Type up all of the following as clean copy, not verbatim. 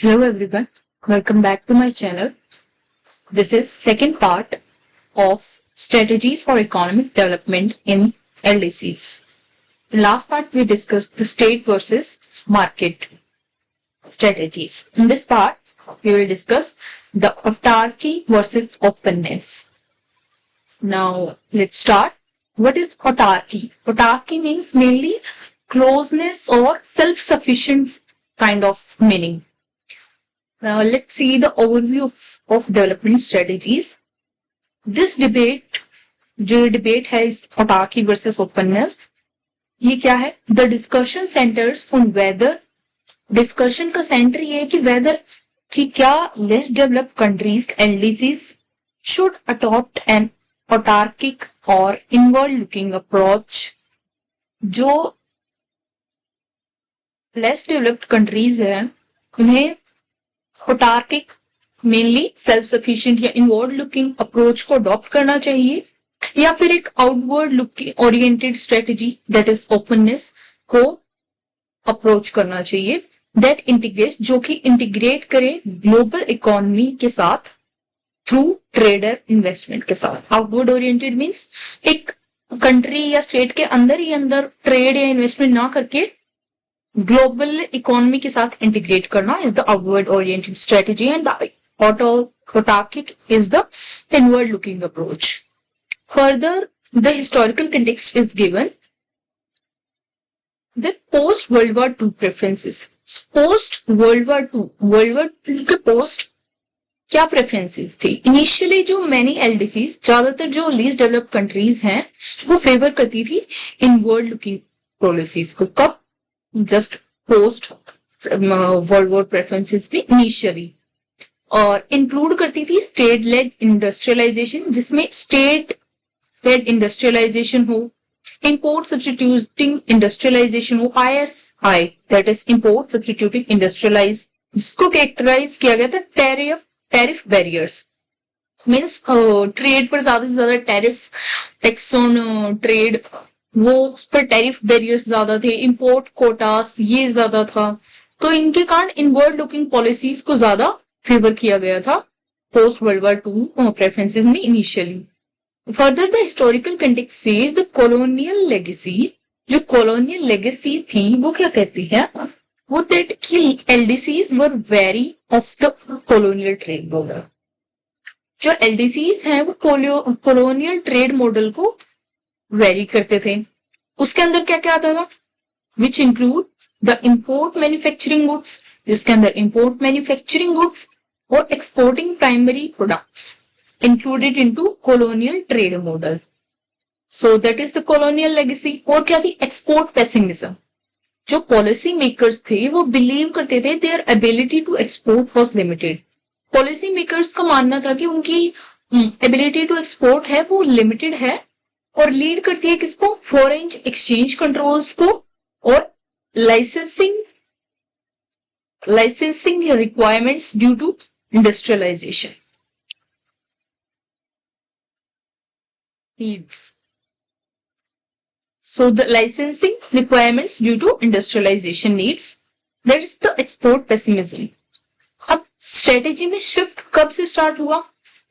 Hello everyone, welcome back to my channel. This is second part of strategies for economic development in LDCs. In last part we discussed the state versus market strategies. In this part we will discuss the autarky versus openness. Now let's start. What is autarky? Autarky means mainly closeness or self-sufficient kind of meaning. Now let's see the overview of development strategies. This debate, जो debate है इस autarky versus openness, ये क्या है? The discussion centers on whether, discussion का center ये है कि whether कि क्या less developed countries LDCs should adopt an autarkic or inward-looking approach. जो less developed countries हैं उन्हें ऑटार्किक मेनली सेल्फ सफिशिएंट या इनवर्ड लुकिंग अप्रोच को अडॉप्ट करना चाहिए या फिर एक outward looking oriented strategy that is openness को अप्रोच करना चाहिए दैट इंटीग्रेट्स जो कि इंटीग्रेट करे ग्लोबल इकोनॉमी के साथ थ्रू ट्रेडर इन्वेस्टमेंट के साथ. आउटवर्ड ओरिएंटेड मींस एक कंट्री या स्टेट के अंदर ही अंदर ट्रेड या इन्वेस्टमेंट ना करके ग्लोबल इकोनॉमी के साथ इंटीग्रेट करना is the outward oriented strategy and the autarkic is the inward looking approach. Further, the historical context is given. The post World War II preferences. Post World War II के post क्या preferences थी? Initially जो many एलडीसीज ज्यादातर जो least developed countries हैं वो favour करती थी इनवर्ड लुकिंग पॉलिसीज को. कब? Just post world war preferences भी इनिशियली, और इंक्लूड करती थी स्टेट लेड इंडस्ट्रियलाइजेशन जिसमें स्टेट लेड इंडस्ट्रियलाइजेशन हो, इंपोर्ट सब्स्टिट्यूटिंग इंडस्ट्रियलाइजेशन हो, ISI that is import substituting industrialise, जिसको कैरेक्टराइज किया गया था टैरिफ बैरियर्स. मीन्स ट्रेड पर ज्यादा से ज्यादा टैरिफ टैक्स ऑन ट्रेड, वो उस पर टैरिफ बैरियर्स ज्यादा थे, इंपोर्ट कोटास ये ज्यादा था, तो इनके कारण इनवर्ड लुकिंग पॉलिसीज को ज्यादा फेवर किया गया था post world war II preferences में initially. Further the historical context says the colonial legacy, जो कॉलोनियल लेगेसी थी वो क्या कहती है, वो दैट कि LDCs were wary of the colonial trade model. जो एलडीसीज हैं वो कॉलोनियल ट्रेड मॉडल को वेरी करते थे. उसके अंदर क्या क्या आता था? Which include the import manufacturing goods, जिसके अंदर इंपोर्ट मैन्युफैक्चरिंग गुड्स और exporting primary products included into colonial trade model. So that is the colonial legacy. और क्या थी? Export pessimism. जो पॉलिसी मेकर्स थे वो बिलीव करते थे their ability to export was limited. Policy makers का मानना था कि उनकी एबिलिटी टू एक्सपोर्ट है वो लिमिटेड है और लीड करती है किसको? फॉरेन एक्सचेंज कंट्रोल्स को और licensing requirements due to industrialisation needs. So the licensing requirements due to industrialization needs, that is the export pessimism. अब स्ट्रेटेजी में शिफ्ट कब से स्टार्ट हुआ?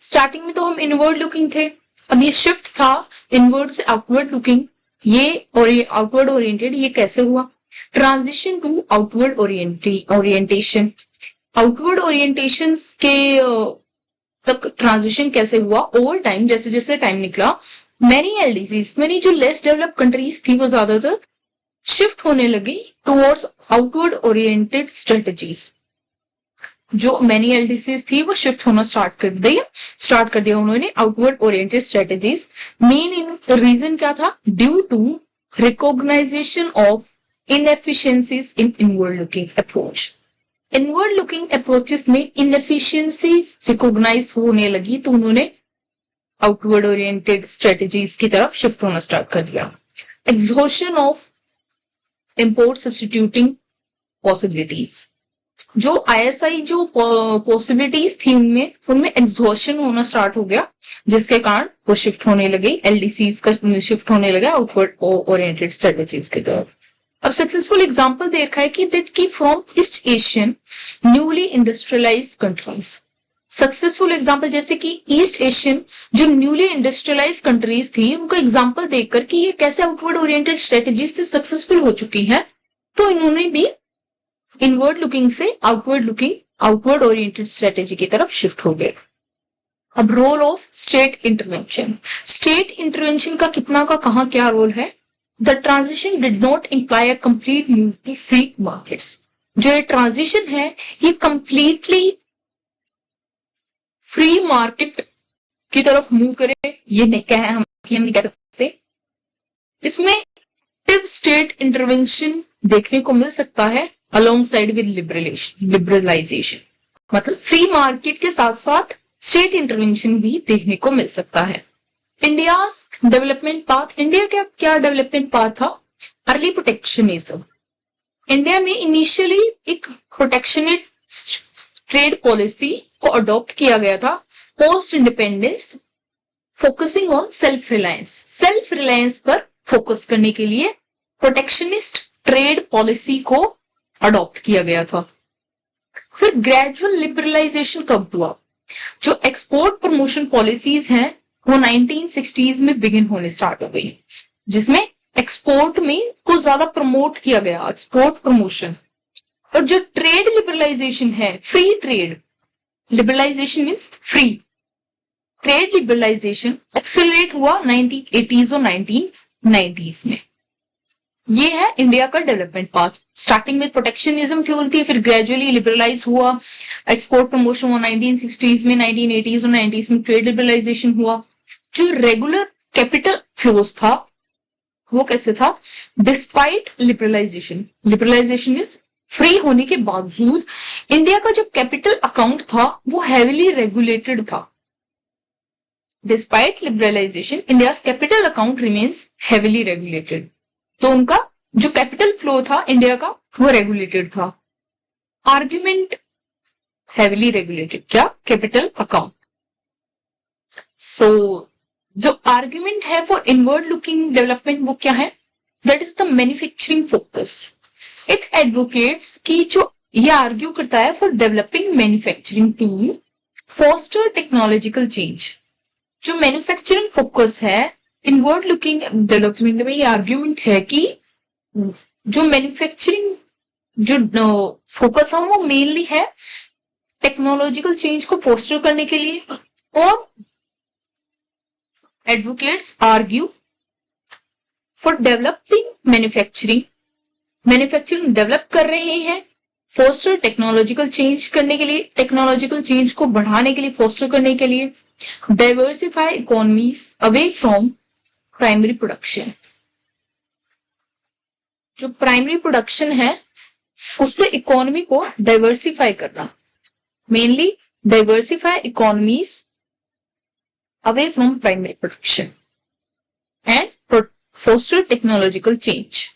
स्टार्टिंग में तो हम इनवर्ड लुकिंग थे, अब ये शिफ्ट था इनवर्ड से आउटवर्ड लुकिंग. ये और ये आउटवर्ड ओरिएंटेड, ये कैसे हुआ? Transition to outward orientation. Outward orientation के तक ट्रांजिशन कैसे हुआ? ओवर टाइम, जैसे जैसे टाइम निकला मैनी एलडीसीज, मैनी जो लेस डेवलप्ड कंट्रीज थी वो ज्यादातर शिफ्ट होने लगी टुवर्ड्स आउटवर्ड ओरिएंटेड स्ट्रेटजीज. जो मैनी एलडीसीज थी वो शिफ्ट होना स्टार्ट कर दिया उन्होंने outward oriented strategies. Main reason क्या था? Due to recognization of inefficiencies in inward looking approach. Inward looking approaches में इनएफिशिएंसीज रिकॉग्नाइज होने लगी तो उन्होंने आउटवर्ड ओरिएंटेड स्ट्रेटजीज की तरफ शिफ्ट होना स्टार्ट कर दिया. Exhaustion of import substituting possibilities. जो ISI जो पॉसिबिलिटीज थी उनमें एग्जॉशन होना स्टार्ट हो गया, जिसके कारण वो शिफ्ट होने लगे, एलडीसीज का शिफ्ट होने लगा आउटवर्ड ओरिएंटेड स्ट्रेटजीज की तरफ. अब सक्सेसफुल एग्जांपल दे रखा है कि दैट की from East Asian newly industrialized countries. Successful example जैसे कि ईस्ट एशियन जो न्यूली इंडस्ट्रियलाइज कंट्रीज थी उनको एग्जांपल देकर कि ये कैसे आउटवर्ड ओरिएंटेड स्ट्रेटेजी से सक्सेसफुल हो चुकी है, तो इन्होंने भी इनवर्ड लुकिंग से आउटवर्ड ओरिएंटेड स्ट्रेटेजी की तरफ शिफ्ट हो गए। अब role of state intervention. State intervention का कितना का कहां क्या रोल है? The transition did not imply a complete move to free markets. जो ये ट्रांजिशन है ये कंप्लीटली फ्री मार्केट की तरफ मूव करे ये नहीं कह हम नहीं कह सकते। इसमें स्टेट इंटरवेंशन देखने को मिल सकता है अलोंग साइड विद लिबरलाइजेशन, मतलब फ्री मार्केट के साथ साथ स्टेट इंटरवेंशन भी देखने को मिल सकता है। India development path. इंडिया का क्या डेवलपमेंट पाथ था? Early protectionism. इंडिया में इनिशियली एक प्रोटेक्शनिस्ट ट्रेड पॉलिसी को अडॉप्ट किया गया था post independence, focusing on self reliance पर फोकस करने के लिए प्रोटेक्शनिस्ट ट्रेड पॉलिसी को अडॉप्ट किया गया था। फिर ग्रेजुअल लिबरलाइजेशन कब हुआ? जो एक्सपोर्ट प्रमोशन पॉलिसीज हैं वो 1960s में बिगिन होने स्टार्ट हो गई, जिसमें एक्सपोर्ट में को ज्यादा प्रमोट किया गया, एक्सपोर्ट प्रमोशन। और जो ट्रेड लिबरलाइजेशन है, free trade liberalization means free trade liberalization accelerate हुआ 1980s और 1990s में। ये है इंडिया का डेवलपमेंट पाथ। स्टार्टिंग में प्रोटेक्शनिज्म थ्योरी थी, फिर ग्रेजुअली लिबरलाइज हुआ, एक्सपोर्ट प्रमोशन हुआ 1960s में, 1980s और 90s में ट्रेड लिबरलाइजेशन हुआ। जो रेगुलर कैपिटल फ्लोज था वो कैसे था? डिस्पाइट लिबरलाइजेशन मींस फ्री होने के बावजूद इंडिया का जो कैपिटल अकाउंट था वो हेविली रेगुलेटेड था। Despite liberalization India capital account remains heavily regulated, तो उनका जो कैपिटल फ्लो था इंडिया का वो रेगुलेटेड था। आर्ग्यूमेंट हेविली रेगुलेटेड, क्या? Capital account. सो जो आर्ग्यूमेंट है फॉर इनवर्ड लुकिंग डेवलपमेंट वो क्या है? That is the manufacturing focus. It advocates की जो ये आर्ग्यू करता है for developing manufacturing to foster technological change. जो मैन्युफैक्चरिंग फोकस है इनवर्ड लुकिंग डेवलपमेंट में ये आर्ग्यूमेंट है कि जो मैन्युफैक्चरिंग जो फोकस है वो मेनली है टेक्नोलॉजिकल चेंज को फोस्टर करने के लिए, और advocates argue for developing manufacturing develop कर रहे हैं फोस्टर टेक्नोलॉजिकल चेंज करने के लिए, टेक्नोलॉजिकल चेंज को बढ़ाने के लिए, फोस्टर करने के लिए। Diversify economies away from primary production. जो प्राइमरी प्रोडक्शन है उससे इकोनॉमी को डाइवर्सिफाई करना, mainly diversify economies away from primary production and foster technological change.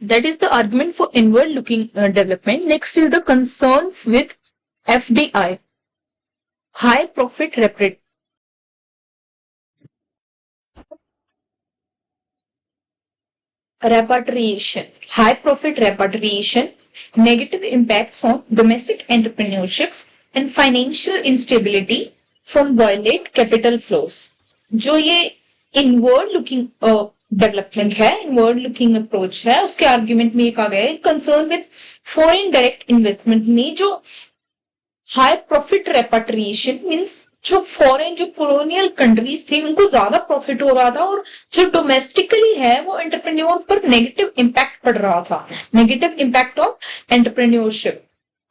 That is the argument for inward looking development. Next is the concern with FDI, high profit repatriation, high profit repatriation, negative impacts on domestic entrepreneurship and financial instability from violent capital flows. जो ये inward looking development है, inward looking approach है, उसके argument में ये कहा गया है concern with foreign direct investment में जो हाई प्रॉफिट रेपाट्रिएशन मींस जो फॉरेन जो कॉलोनियल कंट्रीज थी उनको ज्यादा प्रॉफिट हो रहा था और जो डोमेस्टिकली है वो एंटरप्रेन्योर पर नेगेटिव इंपैक्ट पड़ रहा था, नेगेटिव इंपैक्ट ऑन एंटरप्रेन्योरशिप,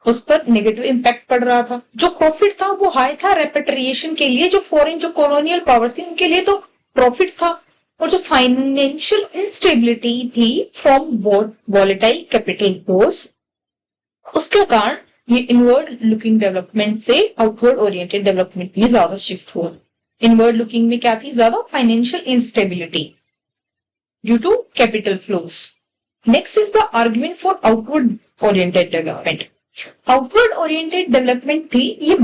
उस पर नेगेटिव इंपैक्ट पड़ रहा था। जो प्रॉफिट था वो हाई था रेपेट्रिएशन के लिए, जो फॉरेन जो कॉलोनियल पावर्स थी उनके लिए तो प्रॉफिट था, और जो फाइनेंशियल इंस्टेबिलिटी थी फ्रॉम वॉलेटाइल कैपिटल फ्लोज, उसके कारण ये इनवर्ड लुकिंग डेवलपमेंट से आउटवर्ड ओरिएंटेड डेवलपमेंट में ज्यादा शिफ्ट हुआ। इनवर्ड लुकिंग में क्या थी? ज्यादा financial instability due to capital flows. Next is the argument for outward oriented development. Outward oriented development थी ये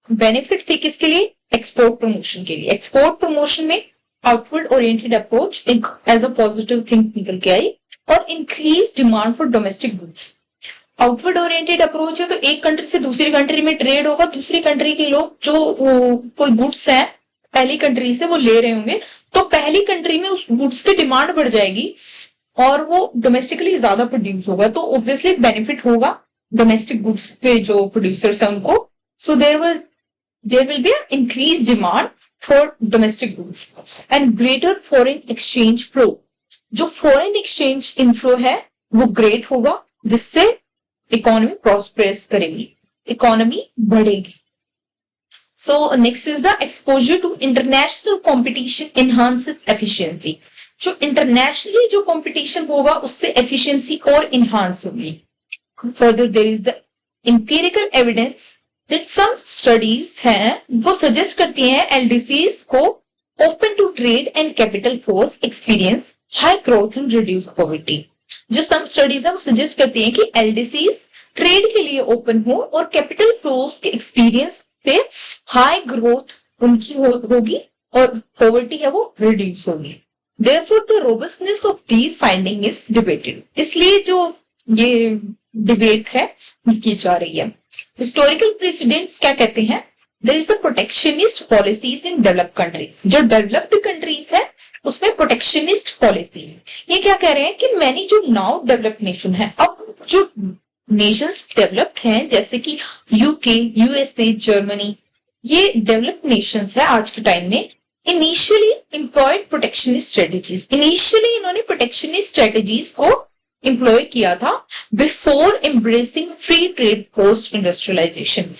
बेनिफिट थी किसके लिए? एक्सपोर्ट प्रमोशन के लिए। एक्सपोर्ट प्रमोशन में outward oriented approach as a positive thing निकल के आई, और increase demand for domestic goods. Outward oriented approach है तो एक कंट्री से दूसरी कंट्री में ट्रेड होगा, दूसरी कंट्री के लोग जो कोई गुड्स है पहली कंट्री से वो ले रहे होंगे, तो पहली कंट्री में उस गुड्स की डिमांड बढ़ जाएगी और वो डोमेस्टिकली ज्यादा प्रोड्यूस होगा, तो ऑब्वियसली बेनिफिट होगा डोमेस्टिक गुड्स पे जो प्रोड्यूसर्स है उनको। So there will be increase demand for domestic goods and greater foreign exchange flow. जो फॉरेन एक्सचेंज इनफ्लो है वो ग्रेट होगा, जिससे इकोनॉमी प्रॉस्पेरस करेगी, इकोनॉमी बढ़ेगी। So next is the exposure to international competition enhances efficiency. जो internationally जो competition होगा उससे एफिशिएंसी और इनहांस होगी। Further there is the empirical evidence that some studies हैं वो सजेस्ट करती हैं LDCs को open to trade and capital flows experience high growth and reduce poverty। जो some studies है वो सजेस्ट करती हैं कि LDCs ट्रेड के लिए ओपन हो और कैपिटल फ्लोज के एक्सपीरियंस से हाई ग्रोथ उनकी होगी और पॉवर्टी है वो रिड्यूस होगी। Therefore, the robustness of these findings is debated। इसलिए जो ये डिबेट है की जा रही है। हिस्टोरिकल प्रेसिडेंट्स क्या कहते हैं? There is the protectionist policies in developed countries। जो डेवलप्ड कंट्रीज है उसमें प्रोटेक्शनिस्ट पॉलिसी। ये क्या कह रहे हैं कि मैनी जो नाउ डेवलप्ड नेशन है, अब जो नेशंस डेवलप्ड हैं जैसे कि यूके, यूएसए, जर्मनी, ये डेवलप्ड नेशंस है आज के टाइम में, initially employed protectionist strategies. Initially इन्होंने प्रोटेक्शनिस्ट स्ट्रेटेजीज को एम्प्लॉय किया था before embracing free trade post industrialization.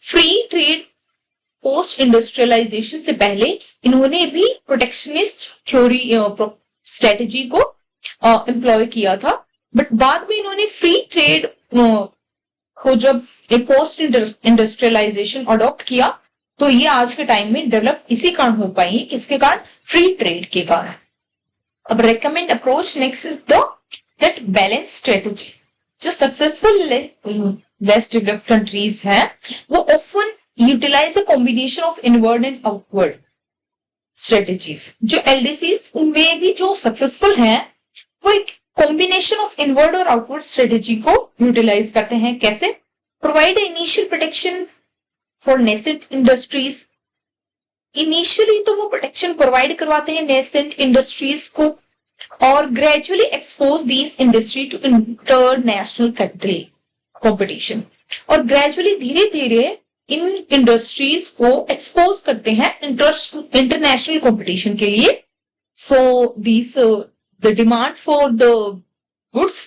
Free trade post industrialization से पहले इन्होंने भी प्रोटेक्शनिस्ट थ्योरी स्ट्रेटेजी को एम्प्लॉय किया था, बट बाद में इन्होंने फ्री ट्रेड को जब पोस्ट इंडस्ट्रियलाइजेशन अडॉप्ट किया तो ये आज के टाइम में डेवलप इसी कारण हो पाई है, किसके कारण? फ्री ट्रेड के कारण। अब recommend approach next is that balance strategy. जो सक्सेसफुल लेस डेवलप्ड कंट्रीज हैं वो often utilize a combination of inward and outward strategies. जो एलडीसीज उनमें भी जो सक्सेसफुल हैं वो एक कॉम्बिनेशन ऑफ इनवर्ड और आउटवर्ड स्ट्रेटेजी को यूटिलाइज करते हैं। कैसे? Provide initial protection for nascent industries. Initially तो वो प्रोटेक्शन प्रोवाइड करवाते हैं नेसेंट इंडस्ट्रीज को और gradually expose these industry to international competition, और ग्रेजुअली धीरे धीरे इन इंडस्ट्रीज को एक्सपोज करते हैं इंटरनेशनल कंपटीशन के लिए। So these the demand for the goods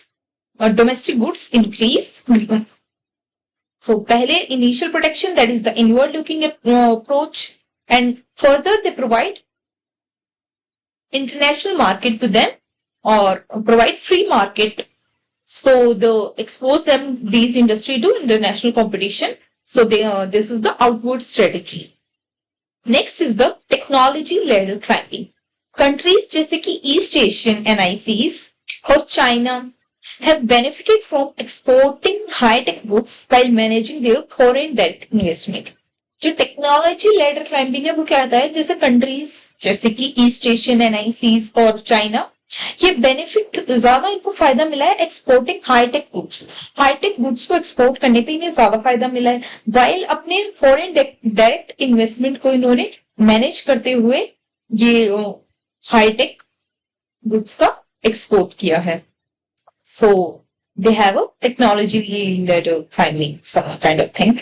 domestic goods increase। So पहले initial protection, that is the inward looking approach, and further they provide international market to them or provide free market, so they expose them these industry to international competition। So they this is the outward strategy। Next is the technology ladder climbing। Countries जैसे कि East Asian NICs और China have benefited from exporting high-tech goods while managing their foreign direct investment। जो technology ladder climbing है वो क्या आता है? जैसे कंट्रीज जैसे कि ईस्ट एशियन NICs और चाइना, ये बेनिफिट ज्यादा इनको फायदा मिला है exporting high tech goods. High tech goods को एक्सपोर्ट करने पे इन्हें ज्यादा फायदा मिला है, वाइल अपने फॉरेन डायरेक्ट इन्वेस्टमेंट को इन्होंने मैनेज करते हुए ये हाईटेक गुड्स का एक्सपोर्ट किया है। So they have a technology led climbing some kind of thing।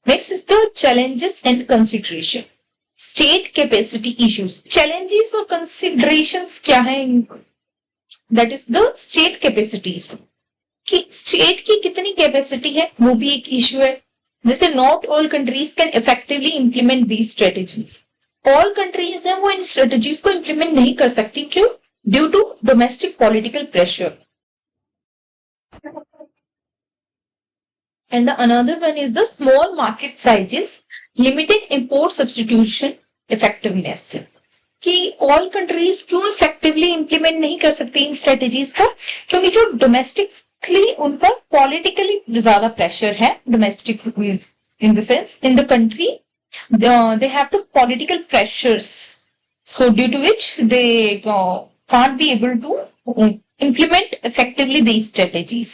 Next is the challenges and consideration। State capacity issues। Challenges और considerations क्या है? That is the state capacities। कि स्टेट की कितनी capacity है वो भी एक इश्यू है। जैसे not all countries can effectively implement these strategies। All countries हैं वो इन स्ट्रेटेजीज को इंप्लीमेंट नहीं कर सकती। क्यों? Due to domestic political pressure. And the another one is the small market sizes limiting import substitution effectiveness. कि ऑल कंट्रीज क्यों effectively implement नहीं कर सकती इन स्ट्रेटेजीज को? क्योंकि जो डोमेस्टिकली उन पर पॉलिटिकली ज्यादा प्रेशर है। Domestic in the sense in the country they have the political pressures, So due to which they can't be able to implement effectively these strategies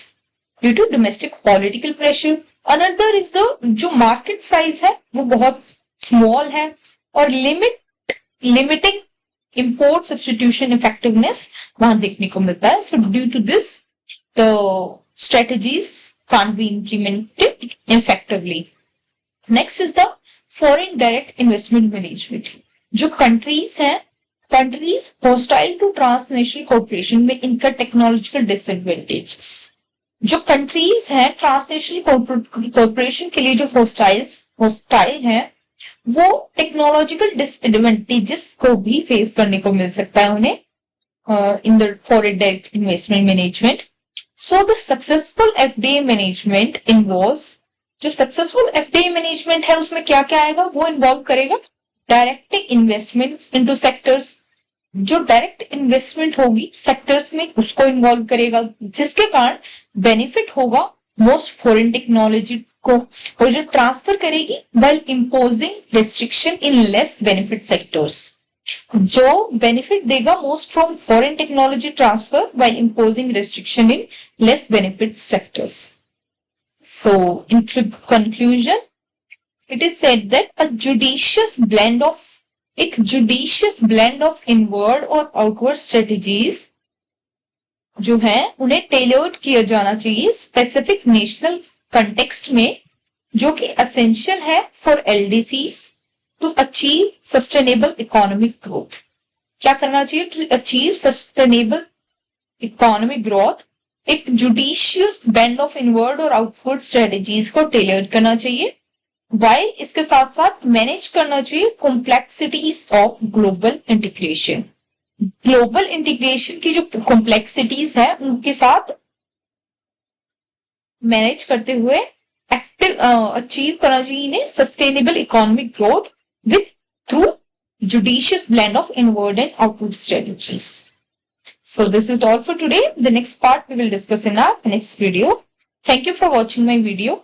due to domestic political pressure. Another is the जो market size है वो बहुत small है और limiting import substitution effectiveness वहां देखने को मिलता है. So due to this the strategies can't be implemented effectively. Next is the foreign direct investment management. जो countries हैं, countries hostile to transnational cooperation में इनका technological disadvantages. जो countries हैं transnational cooperation के लिए जो hostile हैं, वो टेक्नोलॉजिकल डिसएडवांटेजेस को भी फेस करने को मिल सकता है उन्हें in the foreign direct investment management. So the successful FDI management involves, जो सक्सेसफुल एफडीआई मैनेजमेंट है उसमें क्या क्या आएगा, वो इन्वॉल्व करेगा डायरेक्टिंग इन्वेस्टमेंट्स इनटू सेक्टर्स. जो डायरेक्ट इन्वेस्टमेंट होगी सेक्टर्स में उसको इन्वॉल्व करेगा, जिसके कारण बेनिफिट होगा मोस्ट फॉरेन टेक्नोलॉजी को, और जो ट्रांसफर करेगी while imposing restriction in less benefit sectors. जो बेनिफिट देगा most from foreign technology transfer while imposing restriction in less benefit sectors. So in conclusion, it is said that a judicious blend of inward और outward strategies जो है उन्हें tailored किया जाना चाहिए specific national context में, जो कि एसेंशियल है for LDCs to achieve sustainable economic growth. क्या करना चाहिए to achieve sustainable economic growth? एक जुडिशियस ब्लेंड ऑफ इनवर्ड और आउटवर्ड स्ट्रेटेजीज को टेलर्ड करना चाहिए, वाइल इसके साथ साथ मैनेज करना चाहिए complexities of global integration. Global integration की जो कॉम्प्लेक्सिटीज है उनके साथ मैनेज करते हुए एक्टिव अचीव करना चाहिए इन्हें sustainable economic growth with through judicious blend of inward and outward strategies. So this is all for today. The next part we will discuss in our next video. Thank you for watching my video.